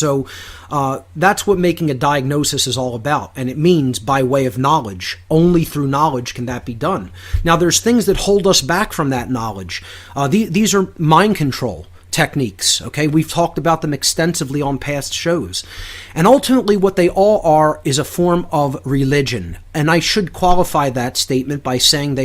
So that's what making a diagnosis is all about, and it means by way of knowledge. Only through knowledge can that be done. Now, there's things that hold us back from that knowledge. These are mind control techniques, okay? We've talked about them extensively on past shows. And ultimately what they all are is a form of religion. And I should qualify that statement by saying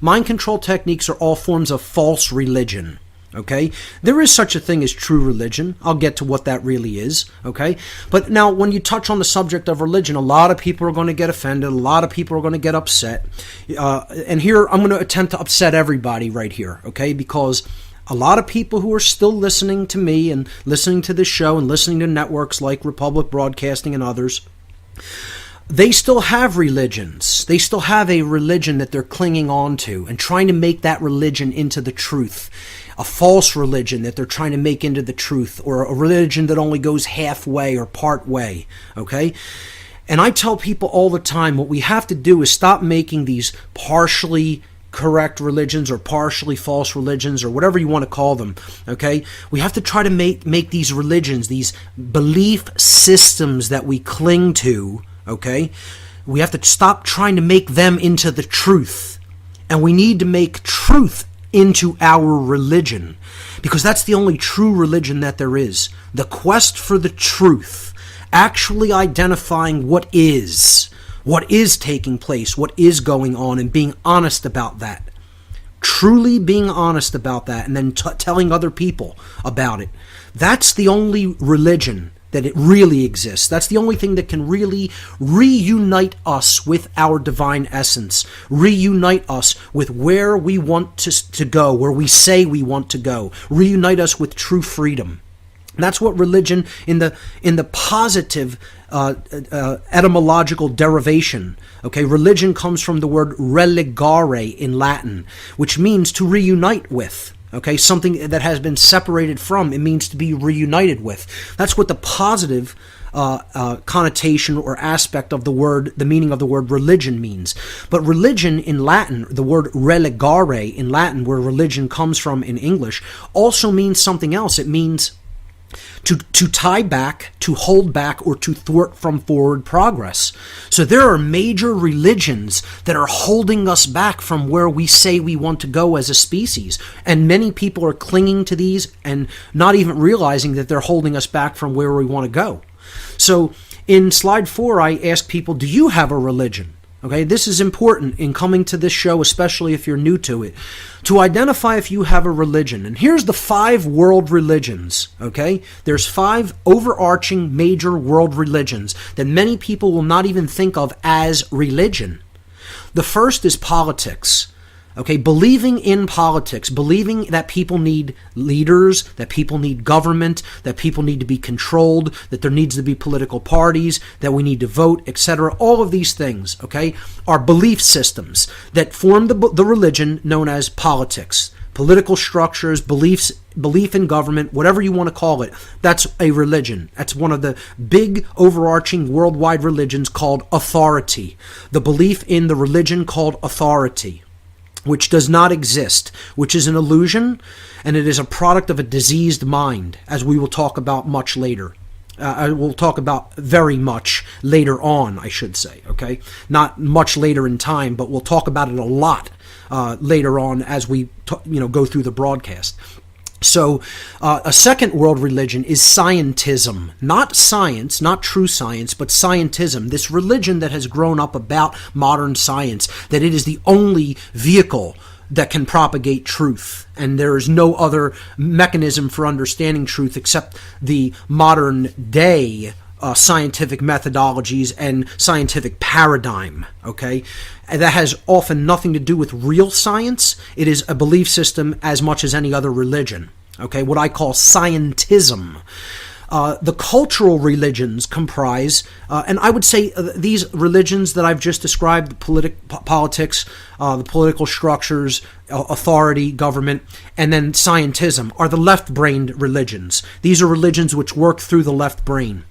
mind control techniques are all forms of false religion. Okay, there is such a thing as true religion. I'll get to what that really is. Okay, but now when you touch on the subject of religion, a lot of people are going to get offended. A lot of people are going to get upset. And here I'm going to attempt to upset everybody right here. Okay, because a lot of people who are still listening to me and listening to this show and listening to networks like Republic Broadcasting and others, they still have religions. They still have a religion that they're clinging on to and trying to make that religion into the truth. A false religion that they're trying to make into the truth, or a religion that only goes halfway or part way, okay? And I tell people all the time, what we have to do is stop making these partially correct religions or partially false religions or whatever you want to call them, okay? We have to try to make these religions, these belief systems that we cling to, okay? We have to stop trying to make them into the truth. And we need to make truth into our religion, because that's the only true religion that there is. The quest for the truth, actually identifying what is taking place, what is going on, and being honest about that. Truly being honest about that, and then telling other people about it. That's the only religion that it really exists. That's the only thing that can really reunite us with our divine essence, reunite us with where we want to go, where we say we want to go, reunite us with true freedom. And that's what religion in the positive etymological derivation. Okay, religion comes from the word religare in Latin, which means to reunite with. Okay, something that has been separated from, it means to be reunited with. That's what the positive connotation or aspect of the meaning of the word religion means. But religion in Latin, the word religare in Latin, where religion comes from in English, also means something else. It means to tie back, to hold back, or to thwart from forward progress. So there are major religions that are holding us back from where we say we want to go as a species. And many people are clinging to these and not even realizing that they're holding us back from where we want to go. So in slide 4, I ask people, do you have a religion? Okay, this is important in coming to this show, especially if you're new to it, to identify if you have a religion. And here's the 5 world religions, okay? There's 5 overarching major world religions that many people will not even think of as religion. The first is politics. Okay, believing in politics, believing that people need leaders, that people need government, that people need to be controlled, that there needs to be political parties, that we need to vote, etc. All of these things, okay, are belief systems that form the religion known as politics. Political structures, belief in government, whatever you want to call it, that's a religion. That's one of the big overarching worldwide religions called authority. The belief in the religion called authority, which does not exist, which is an illusion, and it is a product of a diseased mind, as we will talk about much later. We'll talk about very much later on, I should say, okay? Not much later in time, but we'll talk about it a lot later on as we go through the broadcast. So a second world religion is scientism. Not science, not true science, but scientism. This religion that has grown up about modern science, that it is the only vehicle that can propagate truth. And there is no other mechanism for understanding truth except the modern day scientific methodologies and scientific paradigm, okay? And that has often nothing to do with real science. It is a belief system as much as any other religion, okay? What I call scientism. The cultural religions comprise, and I would say these religions that I've just described, politics, the political structures, authority, government, and then scientism, are the left-brained religions. These are religions which work through the left brain.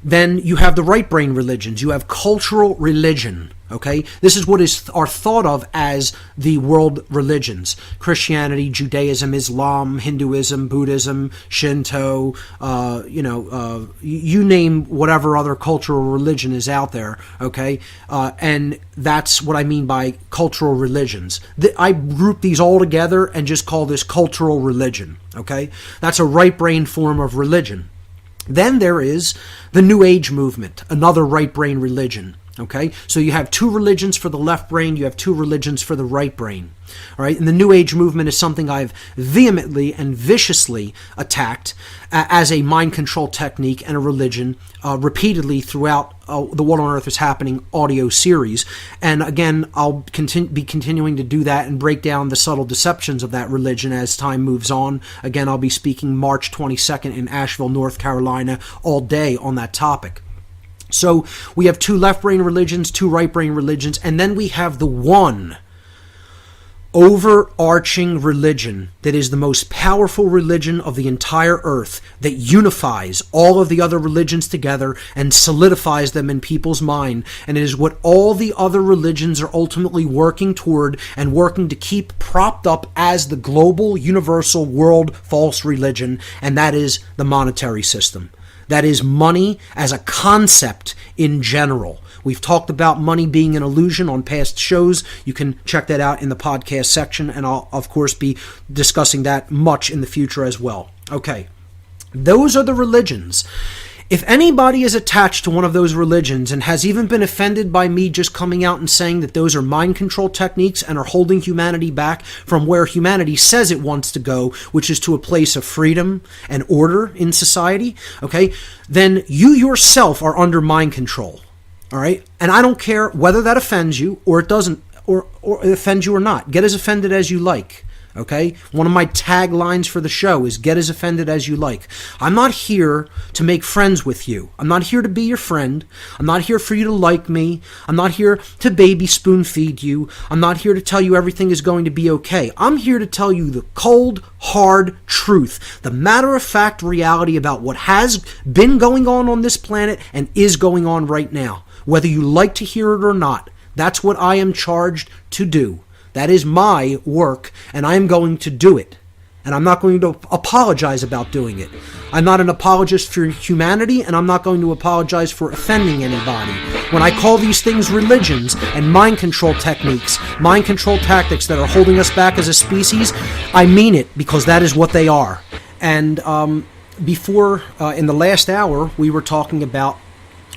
Then you have the right brain religions. You have cultural religion, Okay, this is what are thought of as the world religions: Christianity, Judaism, Islam, Hinduism, Buddhism, Shinto. You name whatever other cultural religion is out there. Okay, and that's what I mean by cultural religions. I group these all together and just call this cultural religion. Okay, that's a right-brain form of religion. Then there is the New Age movement, another right-brain religion. Okay, so you have two religions for the left brain, you have two religions for the right brain. All right, and the New Age movement is something I've vehemently and viciously attacked as a mind control technique and a religion repeatedly throughout the What on Earth is Happening audio series. And again, I'll be continuing to do that and break down the subtle deceptions of that religion as time moves on. Again, I'll be speaking March 22nd in Asheville, North Carolina, all day on that topic. So we have two left-brain religions, two right-brain religions, and then we have the one overarching religion that is the most powerful religion of the entire earth, that unifies all of the other religions together and solidifies them in people's mind. And it is what all the other religions are ultimately working toward and working to keep propped up as the global, universal, world false religion, and that is the monetary system. That is money as a concept in general. We've talked about money being an illusion on past shows. You can check that out in the podcast section, and I'll, of course, be discussing that much in the future as well. Okay, those are the religions. If anybody is attached to one of those religions and has even been offended by me just coming out and saying that those are mind control techniques and are holding humanity back from where humanity says it wants to go, which is to a place of freedom and order in society, okay, then you yourself are under mind control, all right? And I don't care whether that offends you or it doesn't, or it offends you or not. Get as offended as you like. Okay? One of my taglines for the show is get as offended as you like. I'm not here to make friends with you. I'm not here to be your friend. I'm not here for you to like me. I'm not here to baby spoon feed you. I'm not here to tell you everything is going to be okay. I'm here to tell you the cold, hard truth, the matter-of-fact reality about what has been going on this planet and is going on right now, whether you like to hear it or not. That's what I am charged to do. That is my work, and I am going to do it. And I'm not going to apologize about doing it. I'm not an apologist for humanity, and I'm not going to apologize for offending anybody. When I call these things religions and mind control techniques, mind control tactics that are holding us back as a species, I mean it, because that is what they are. And before, in the last hour, we were talking about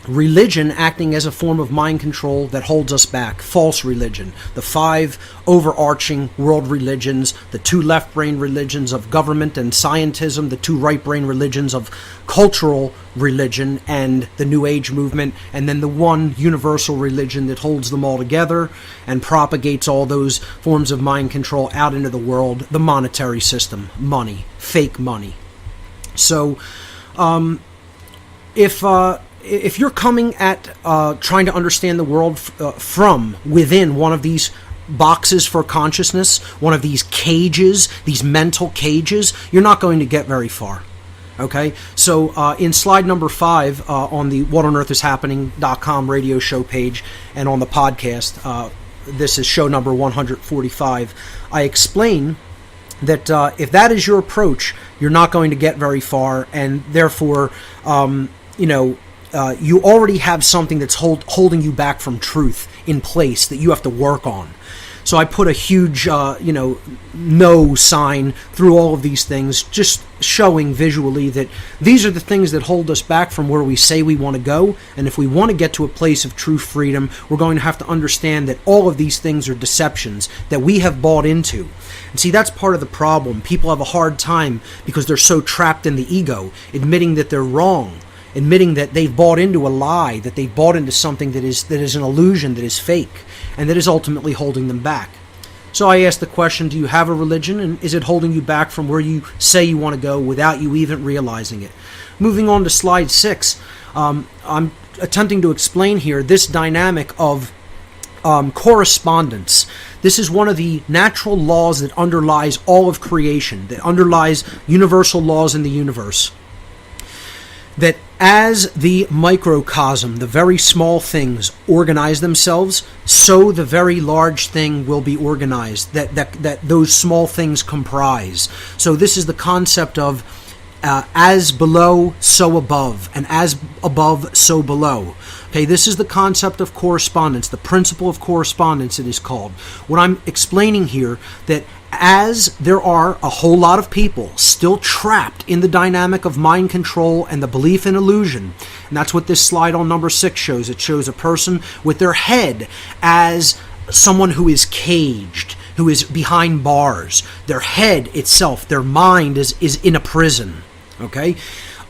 religion acting as a form of mind control that holds us back. False religion. The 5 overarching world religions, the 2 left-brain religions of government and scientism, the 2 right-brain religions of cultural religion and the New Age movement, and then the one universal religion that holds them all together and propagates all those forms of mind control out into the world, the monetary system, money, fake money. So, if you're coming at trying to understand the world from within one of these boxes for consciousness, one of these cages, these mental cages, you're not going to get very far. Okay? So in slide number 5 on the whatonearthishappening.com radio show page and on the podcast, this is show number 145, I explain that if that is your approach, you're not going to get very far, and therefore, you already have something that's holding you back from truth in place that you have to work on. So I put a huge, no sign through all of these things, just showing visually that these are the things that hold us back from where we say we want to go. And if we want to get to a place of true freedom, we're going to have to understand that all of these things are deceptions that we have bought into. And see, that's part of the problem. People have a hard time because they're so trapped in the ego, admitting that they're wrong, admitting that they've bought into a lie, that they've bought into something that is an illusion, that is fake, and that is ultimately holding them back. So I asked the question, do you have a religion, and is it holding you back from where you say you want to go without you even realizing it? Moving on to slide 6, I'm attempting to explain here this dynamic of correspondence. This is one of the natural laws that underlies all of creation, that underlies universal laws in the universe. That As the microcosm, the very small things organize themselves, so the very large thing will be organized that those small things comprise. So this is the concept of as below, so above, and as above, so below. Okay, this is the concept of correspondence, the principle of correspondence it is called. What I'm explaining here, that as there are a whole lot of people still trapped in the dynamic of mind control and the belief in illusion, and that's what this slide on number 6 shows. It shows a person with their head as someone who is caged, who is behind bars. Their head itself, their mind is in a prison. Okay?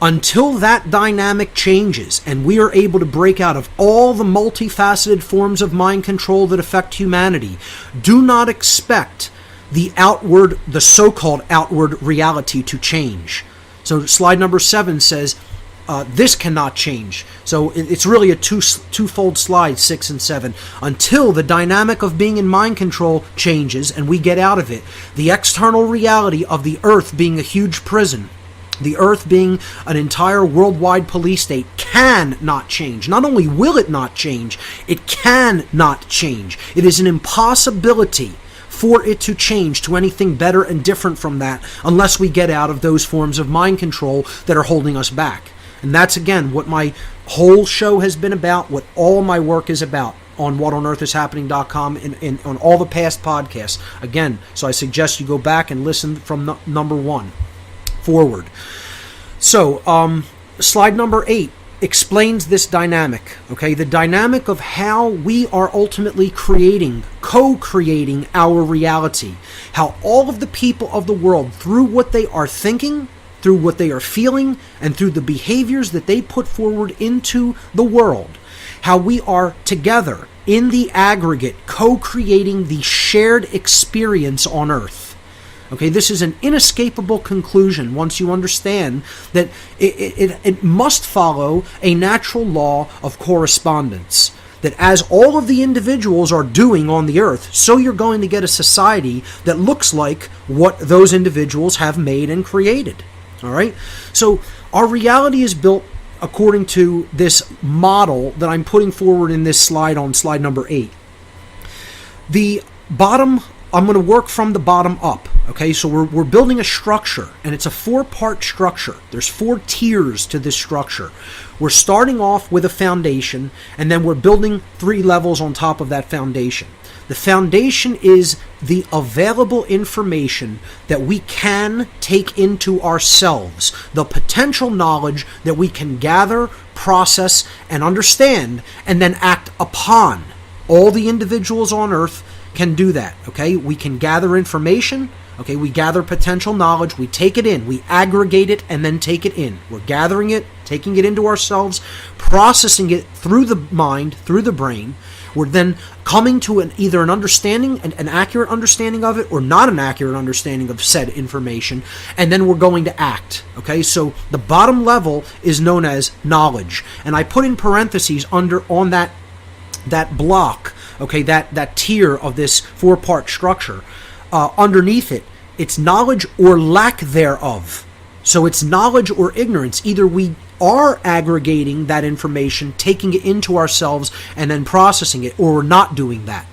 Until that dynamic changes and we are able to break out of all the multifaceted forms of mind control that affect humanity, do not expect the so-called outward reality to change. So slide number 7 says this cannot change. So it's really a twofold slide, 6 and 7. Until the dynamic of being in mind control changes and we get out of it, the external reality of the earth being a huge prison, the earth being an entire worldwide police state, cannot change. Not only will it not change, it cannot change. It is an impossibility for it to change to anything better and different from that unless we get out of those forms of mind control that are holding us back. And that's, again, what my whole show has been about, what all my work is about on whatonearthishappening.com and on all the past podcasts. Again, so I suggest you go back and listen from number 1 forward. So, slide number 8 explains this dynamic, okay? The dynamic of how we are ultimately co-creating our reality. How all of the people of the world, through what they are thinking, through what they are feeling, and through the behaviors that they put forward into the world, how we are together in the aggregate co-creating the shared experience on earth. Okay, this is an inescapable conclusion once you understand that it must follow a natural law of correspondence. That as all of the individuals are doing on the earth, so you're going to get a society that looks like what those individuals have made and created. All right? So our reality is built according to this model that I'm putting forward in this slide on slide number 8. The bottom, I'm going to work from the bottom up. Okay, so we're building a structure, and it's a 4-part structure. There's 4 tiers to this structure. We're starting off with a foundation, and then we're building 3 levels on top of that foundation. The foundation is the available information that we can take into ourselves, the potential knowledge that we can gather, process, and understand, and then act upon. All the individuals on earth can do that, okay? We can gather information. Okay, we gather potential knowledge, we take it in, we aggregate it, and then take it in. We're gathering it, taking it into ourselves, processing it through the mind, through the brain. We're then coming to either an understanding, an accurate understanding of it, or not an accurate understanding of said information, and then we're going to act. Okay, so the bottom level is known as knowledge. And I put in parentheses on that block, okay, that tier of this 4-part structure. Underneath it, it's knowledge or lack thereof. So it's knowledge or ignorance. Either we are aggregating that information, taking it into ourselves, and then processing it, or we're not doing that.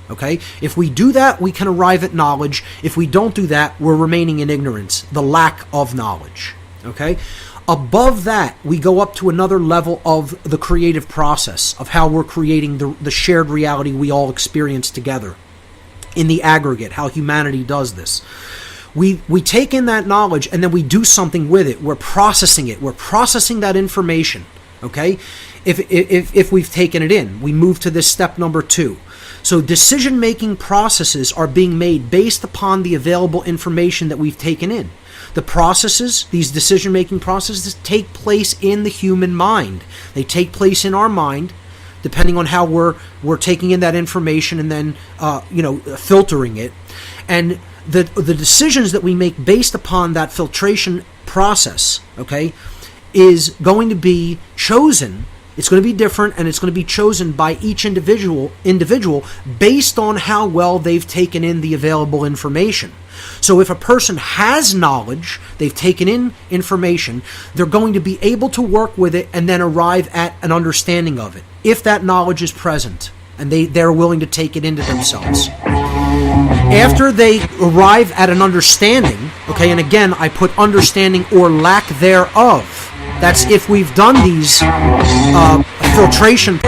Okay? If we do that, we can arrive at knowledge. If we don't do that, we're remaining in ignorance, the lack of knowledge. Okay? Above that, we go up to another level of the creative process, of how we're creating the shared reality we all experience together. In the aggregate, how humanity does this. We take in that knowledge and then we do something with it. We're processing it. We're processing that information. Okay? If we've taken it in, we move to this step number 2. So decision-making processes are being made based upon the available information that we've taken in. The processes, these decision-making processes, take place in the human mind. They take place in our mind, depending on how we're taking in that information and then filtering it. And the decisions that we make based upon that filtration process, okay, is going to be chosen It's going to be different, and it's going to be chosen by each individual based on how well they've taken in the available information. So if a person has knowledge, they've taken in information, they're going to be able to work with it and then arrive at an understanding of it, if that knowledge is present and they're willing to take it into themselves. After they arrive at an understanding, okay, and again, I put understanding or lack thereof. That's if we've done these filtration